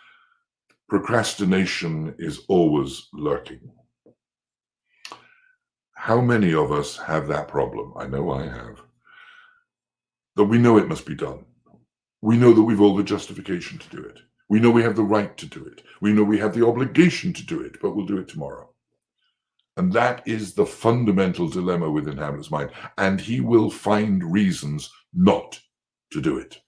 procrastination is always lurking. How many of us have that problem? I know I have. That we know it must be done. We know that we've all the justification to do it. We know we have the right to do it. We know we have the obligation to do it, but we'll do it tomorrow. And that is the fundamental dilemma within Hamlet's mind. And he will find reasons not to do it.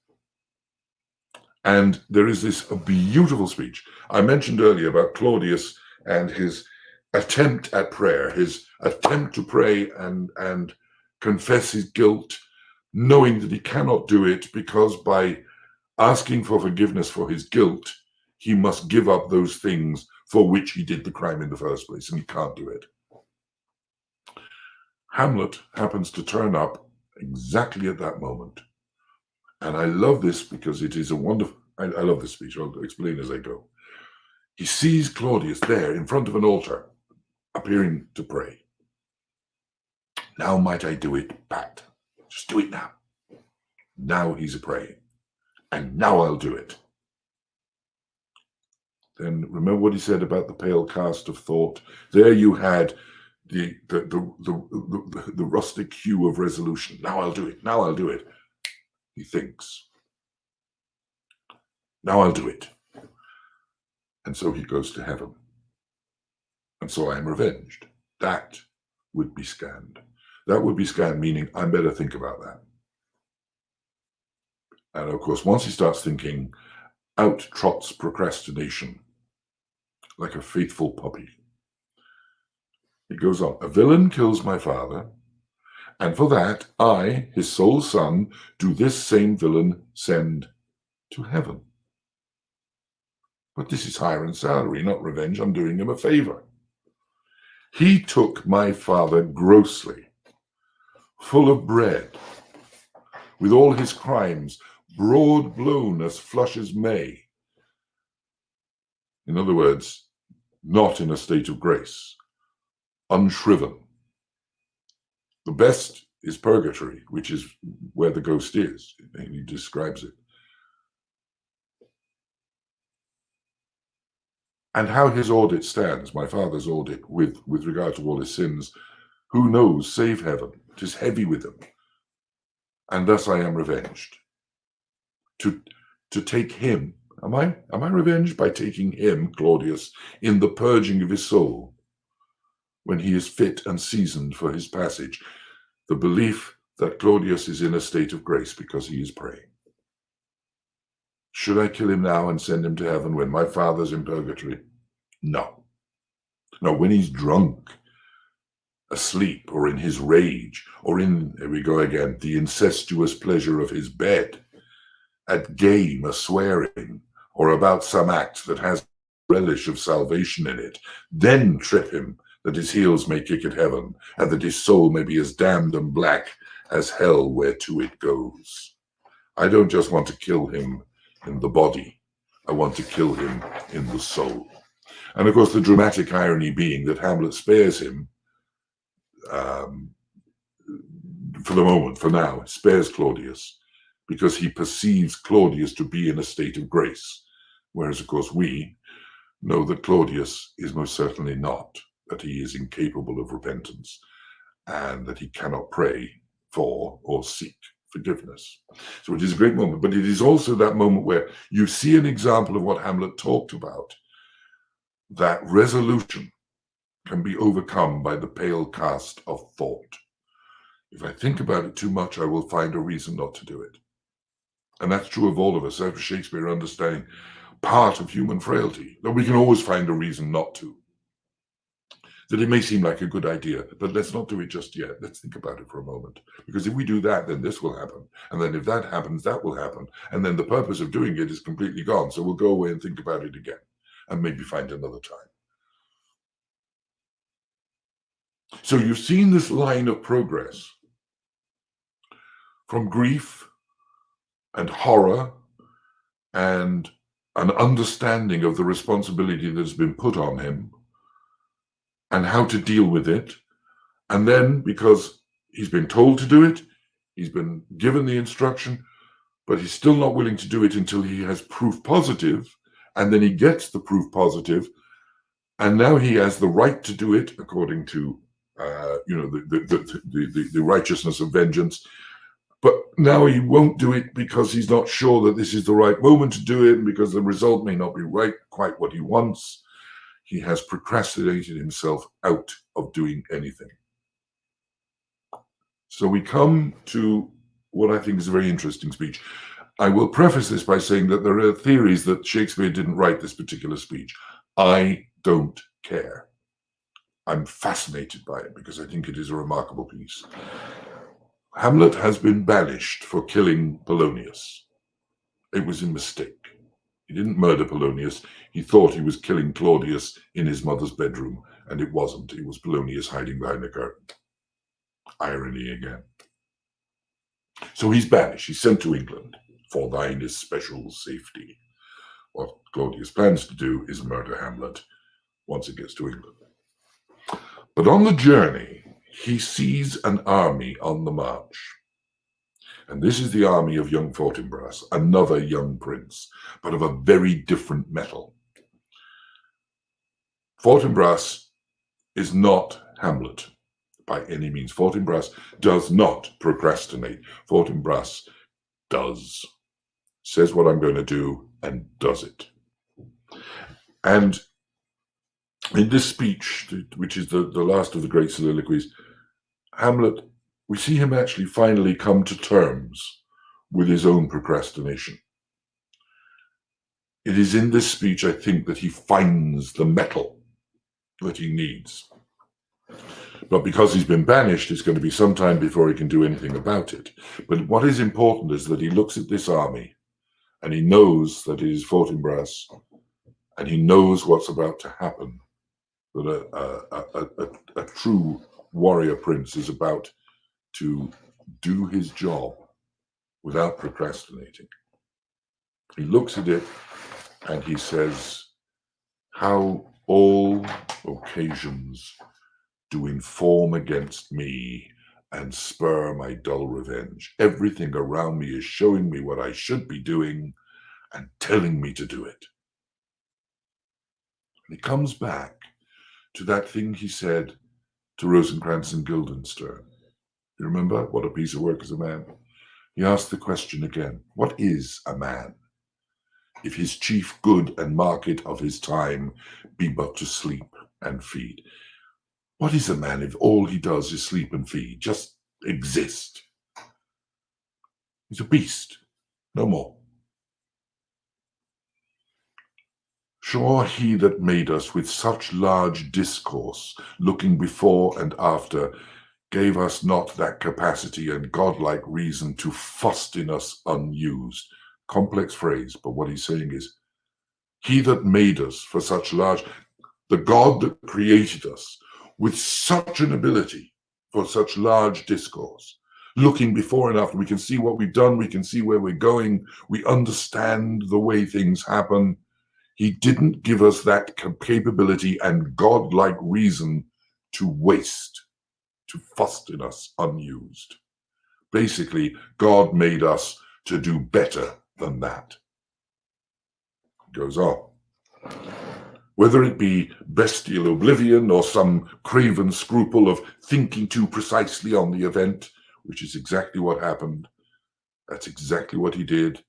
And there is this beautiful speech. I mentioned earlier about Claudius and his attempt at prayer, his attempt to pray and confess his guilt, knowing that he cannot do it because by asking for forgiveness for his guilt, he must give up those things for which he did the crime in the first place, and he can't do it. Hamlet happens to turn up exactly at that moment. And I love this because it is a wonderful, I love this speech. I'll explain as I go. He sees Claudius there in front of an altar, appearing to pray. Now might I do it, Pat? Just do it now. Now he's a praying. And now I'll do it. Then remember what he said about the pale cast of thought. There you had the rustic hue of resolution. Now I'll do it. Now I'll do it. He thinks. Now I'll do it. And so he goes to heaven. And so I am revenged. That would be scanned. That would be scanned, meaning I better think about that. And of course, once he starts thinking, out trots procrastination like a faithful puppy. He goes on, a villain kills my father, and for that I, his sole son, do this same villain send to heaven. But this is hire and salary, not revenge. I'm doing him a favor. He took my father grossly, full of bread, with all his crimes, broad blown as flush as May. In other words, not in a state of grace, unshriven. The best is purgatory, which is where the ghost is, and he describes it. And how his audit stands, my father's audit, with regard to all his sins, who knows, save heaven, 'tis heavy with them. And thus I am revenged. To take him, am I revenged by taking him, Claudius, in the purging of his soul, when he is fit and seasoned for his passage, the belief that Claudius is in a state of grace because he is praying. Should I kill him now and send him to heaven when my father's in purgatory? No. No, when he's drunk, asleep, or in his rage, or in, here we go again, the incestuous pleasure of his bed, at game, a swearing, or about some act that has relish of salvation in it, then trip him, that his heels may kick at heaven, and that his soul may be as damned and black as hell whereto it goes. I don't just want to kill him in the body, I want to kill him in the soul. And of course, the dramatic irony being that Hamlet spares him, for the moment, for now, spares Claudius, because he perceives Claudius to be in a state of grace, whereas, of course, we know that Claudius is most certainly not, that he is incapable of repentance, and that he cannot pray for or seek forgiveness. So it is a great moment, but it is also that moment where you see an example of what Hamlet talked about, that resolution can be overcome by the pale cast of thought. If I think about it too much, I will find a reason not to do it. And that's true of all of us. After Shakespeare understanding part of human frailty, that we can always find a reason not to. That it may seem like a good idea, but let's not do it just yet. Let's think about it for a moment. Because if we do that, then this will happen. And then if that happens, that will happen. And then the purpose of doing it is completely gone. So we'll go away and think about it again and maybe find another time. So you've seen this line of progress from grief and horror and an understanding of the responsibility that has been put on him and how to deal with it. And then, because he's been told to do it, he's been given the instruction, but he's still not willing to do it until he has proof positive, and then he gets the proof positive, and now he has the right to do it according to the righteousness of vengeance. But now he won't do it because he's not sure that this is the right moment to do it, and because the result may not be quite what he wants. He has procrastinated himself out of doing anything. So we come to what I think is a very interesting speech. I will preface this by saying that there are theories that Shakespeare didn't write this particular speech. I don't care. I'm fascinated by it because I think it is a remarkable piece. Hamlet has been banished for killing Polonius. It was a mistake. He didn't murder Polonius. He thought he was killing Claudius in his mother's bedroom, and it wasn't. It was Polonius hiding behind the curtain. Irony again. So he's banished. He's sent to England. For thine is special safety. what Claudius plans to do is murder Hamlet once it gets to England. But on the journey, he sees an army on the march. And this is the army of young Fortinbras, another young prince, but of a very different metal. Fortinbras is not Hamlet by any means. Fortinbras does not procrastinate. Fortinbras does. Says what I'm going to do and does it. And in this speech, which is the last of the Great Soliloquies, Hamlet, we see him actually finally come to terms with his own procrastination. It is in this speech, I think, that he finds the metal that he needs. But because he's been banished, it's going to be some time before he can do anything about it. But what is important is that he looks at this army and he knows that it is Fortinbras, and he knows what's about to happen, that a true warrior prince is about to do his job without procrastinating. He looks at it and he says, how all occasions do inform against me and spur my dull revenge. Everything around me is showing me what I should be doing and telling me to do it. And he comes back to that thing he said to Rosencrantz and Guildenstern. You remember? What a piece of work is a man. He asked the question again, what is a man? If his chief good and market of his time be but to sleep and feed. What is a man if all he does is sleep and feed, just exist? He's a beast, no more. Sure, he that made us with such large discourse, looking before and after, gave us not that capacity and godlike reason to fust in us unused. Complex phrase, but what he's saying is, he that made us for such large, the God that created us with such an ability for such large discourse, looking before and after, we can see what we've done, we can see where we're going, we understand the way things happen. He didn't give us that capability and godlike reason to waste, to fust in us unused. Basically, God made us to do better than that. Goes on. Whether it be bestial oblivion or some craven scruple of thinking too precisely on the event, which is exactly what happened. That's exactly what he did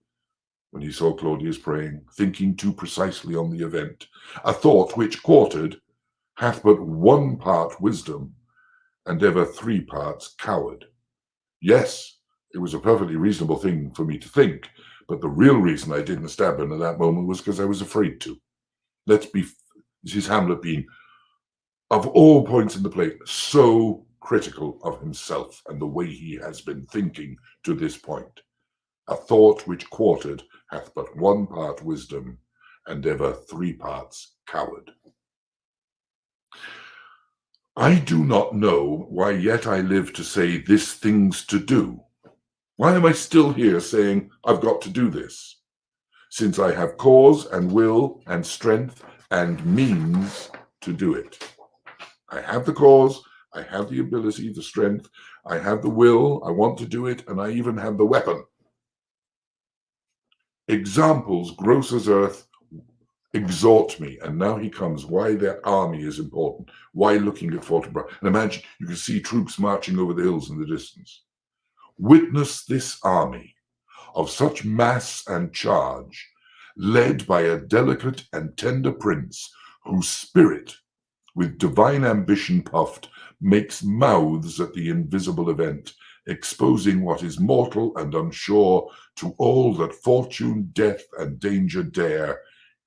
when he saw Claudius praying, thinking too precisely on the event. A thought which quartered hath but one part wisdom, and ever 3 parts coward. Yes, it was a perfectly reasonable thing for me to think, but the real reason I didn't stab him at that moment was because I was afraid to. This is Hamlet being, of all points in the play, so critical of himself and the way he has been thinking to this point. A thought which quartered hath but 1 part wisdom, and ever 3 parts coward. I do not know why yet I live to say this thing's to do. Why am I still here saying I've got to do this? Since I have cause and will and strength and means to do it. I have the cause, I have the ability, the strength, I have the will, I want to do it, and I even have the weapon. Examples, gross as earth, exhort me. And now he comes, why that army is important, why looking at Fortinbras. And imagine, you can see troops marching over the hills in the distance. Witness this army of such mass and charge, led by a delicate and tender prince, whose spirit, with divine ambition puffed, makes mouths at the invisible event, exposing what is mortal and unsure to all that fortune, death, and danger dare,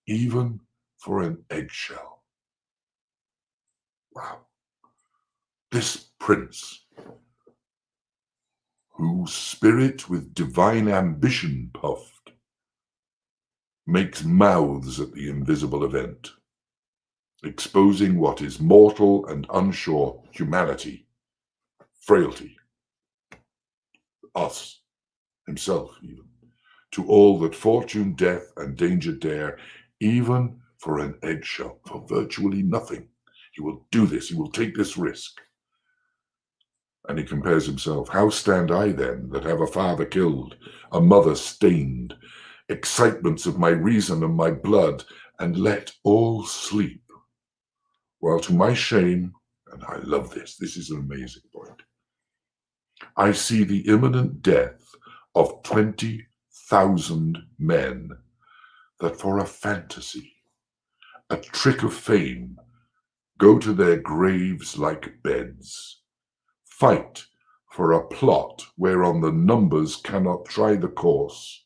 even for an eggshell. Wow. This prince, whose spirit with divine ambition puffed, makes mouths at the invisible event, exposing what is mortal and unsure, humanity, frailty, us, himself even, to all that fortune, death, and danger dare, even for an eggshell, for virtually nothing. He will do this, he will take this risk. And he compares himself. How stand I then, that have a father killed, a mother stained, excitements of my reason and my blood, and let all sleep? While to my shame, and I love this is an amazing point, I see the imminent death of 20,000 men, that for a fantasy, a trick of fame, go to their graves like beds, fight for a plot whereon the numbers cannot try the course,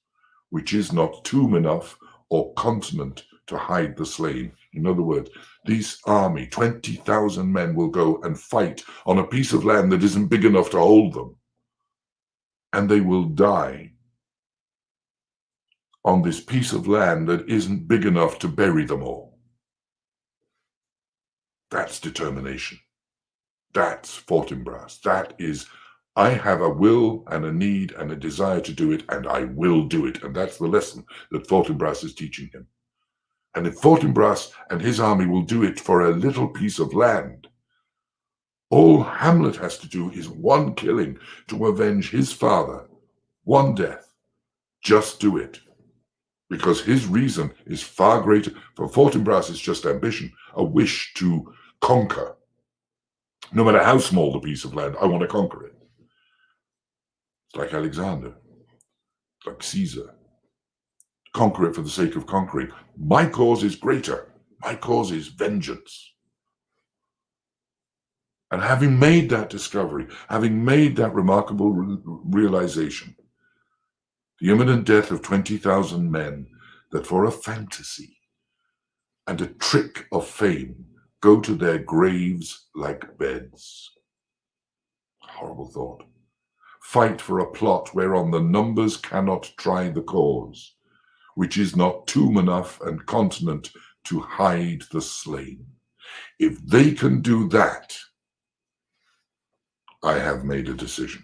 which is not tomb enough or continent to hide the slain. In other words, this army, 20,000 men, will go and fight on a piece of land that isn't big enough to hold them. And they will die on this piece of land that isn't big enough to bury them all. That's determination. That's Fortinbras. That is, I have a will and a need and a desire to do it, and I will do it. And that's the lesson that Fortinbras is teaching him. And if Fortinbras and his army will do it for a little piece of land, all Hamlet has to do is one killing to avenge his father, one death. Just do it. Because his reason is far greater. For Fortinbras, it's just ambition, a wish to conquer. No matter how small the piece of land, I want to conquer it. It's like Alexander, like Caesar. Conquer it for the sake of conquering. My cause is greater. My cause is vengeance. And having made that discovery, having made that remarkable realization, the imminent death of 20,000 men, that for a fantasy and a trick of fame go to their graves like beds. Horrible thought. Fight for a plot whereon the numbers cannot try the cause, which is not tomb enough and continent to hide the slain. If they can do that, I have made a decision.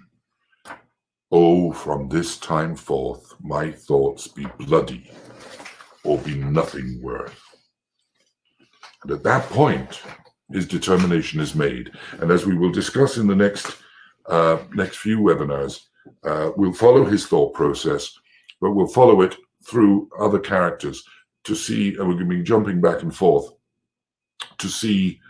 Oh, from this time forth, my thoughts be bloody, or be nothing worth. And at that point, his determination is made. And as we will discuss in the next few webinars, we'll follow his thought process, but we'll follow it through other characters to see, and we're going to be jumping back and forth to see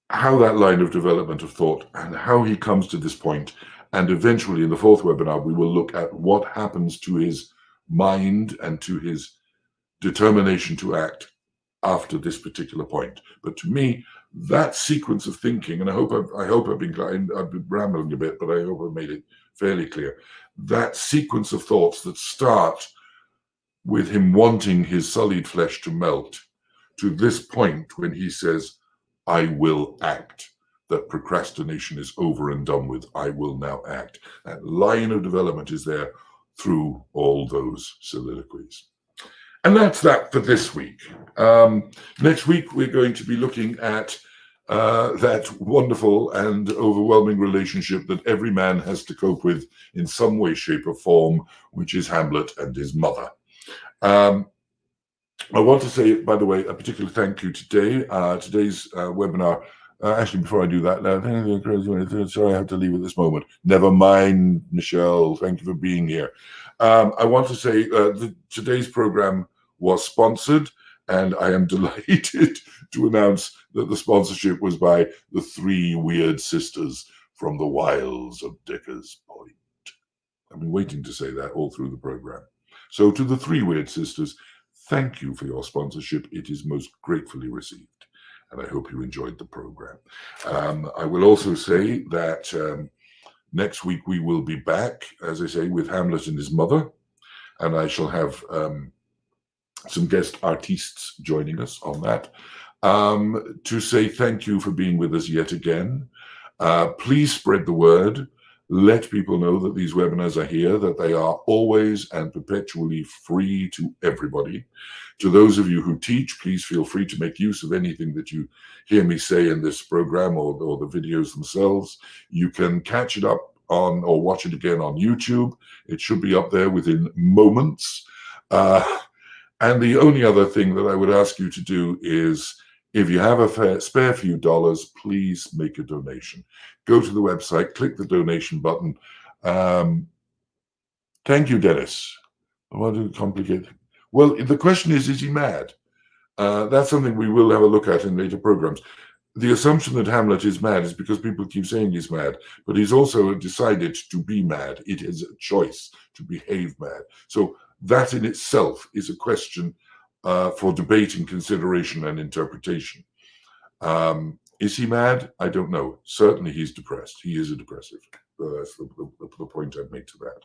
how that line of development of thought and how he comes to this point. And eventually in the fourth webinar, we will look at what happens to his mind and to his determination to act after this particular point. But to me, that sequence of thinking, and I hope I've been rambling a bit, but I hope I've made it fairly clear. That sequence of thoughts that start with him wanting his sullied flesh to melt, to this point when he says, I will act, that procrastination is over and done with, I will now act. That line of development is there through all those soliloquies. And that's that for this week. Next week, we're going to be looking at that wonderful and overwhelming relationship that every man has to cope with in some way, shape, or form, which is Hamlet and his mother. I want to say, by the way, a particular thank you today. Today's webinar, actually, before I do that, sorry I have to leave at this moment. Never mind, Michelle. Thank you for being here. I want to say today's program was sponsored, and I am delighted to announce that the sponsorship was by the three weird sisters from the wilds of Decker's Point. I've been waiting to say that all through the program. So to the three weird sisters, thank you for your sponsorship. It is most gratefully received, and I hope you enjoyed the program. I will also say that next week we will be back, as I say, with Hamlet and his mother, and I shall have some guest artistes joining us on that, to say thank you for being with us yet again. Please spread the word. Let people know that these webinars are here, that they are always and perpetually free to everybody. To those of you who teach, please feel free to make use of anything that you hear me say in this program or the videos themselves. You can catch it up on or watch it again on YouTube. It should be up there within moments. And the only other thing that I would ask you to do is, if you have a spare few dollars, please make a donation. Go to the website, click the donation button. Thank you, Dennis. I want to complicate. Well, the question is he mad? That's something we will have a look at in later programs. The assumption that Hamlet is mad is because people keep saying he's mad, but he's also decided to be mad. It is a choice to behave mad. So that in itself is a question for debate and consideration and interpretation. Is he mad? I don't know. Certainly he's depressed. He is a depressive. That's the point I'd make to that.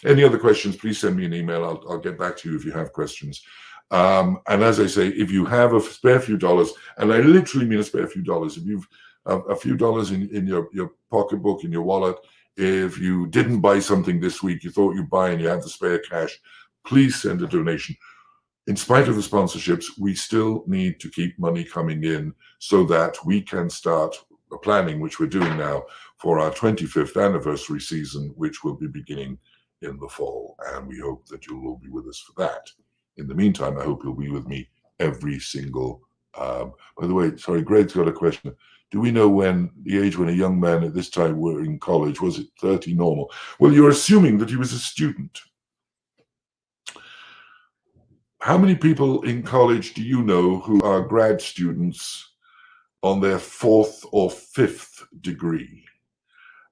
Any other questions, please send me an email. I'll get back to you if you have questions. And as I say, if you have a spare few dollars, and I literally mean a spare few dollars, if you've a few dollars in your pocketbook, in your wallet, if you didn't buy something this week you thought you'd buy and you have the spare cash, please send a donation. In spite of the sponsorships, we still need to keep money coming in so that we can start the planning, which we're doing now, for our 25th anniversary season, which will be beginning in the fall. And we hope that you'll all be with us for that. In the meantime, I hope you'll be with me every single... by the way, sorry, Greg's got a question. Do we know when the age when a young man at this time were in college? Was it 30 normal? Well, you're assuming that he was a student. How many people in college do you know who are grad students on their 4th or 5th degree?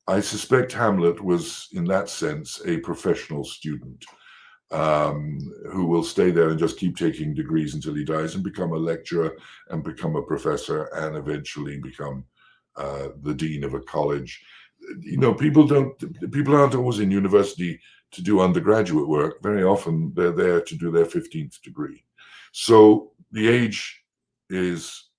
I suspect Hamlet was, in that sense, a professional student who will stay there and just keep taking degrees until he dies and become a lecturer and become a professor and eventually become the dean of a college. You know, people aren't always in university to do undergraduate work. Very often they're there to do their 15th degree. So the age is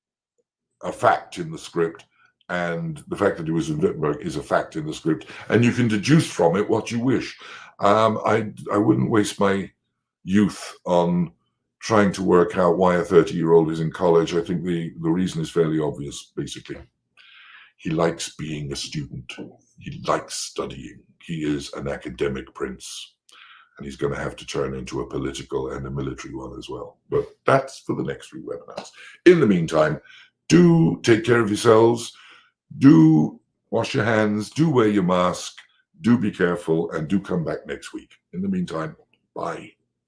a fact in the script, and the fact that he was in Wittenberg is a fact in the script, and you can deduce from it what you wish. I wouldn't waste my youth on trying to work out why a 30-year-old is in college. I think the reason is fairly obvious, basically. He likes being a student. He likes studying. He is an academic prince, and he's going to have to turn into a political and a military one as well. But that's for the next 3 webinars. In the meantime, do take care of yourselves. Do wash your hands. Do wear your mask. Do be careful, and do come back next week. In the meantime, bye.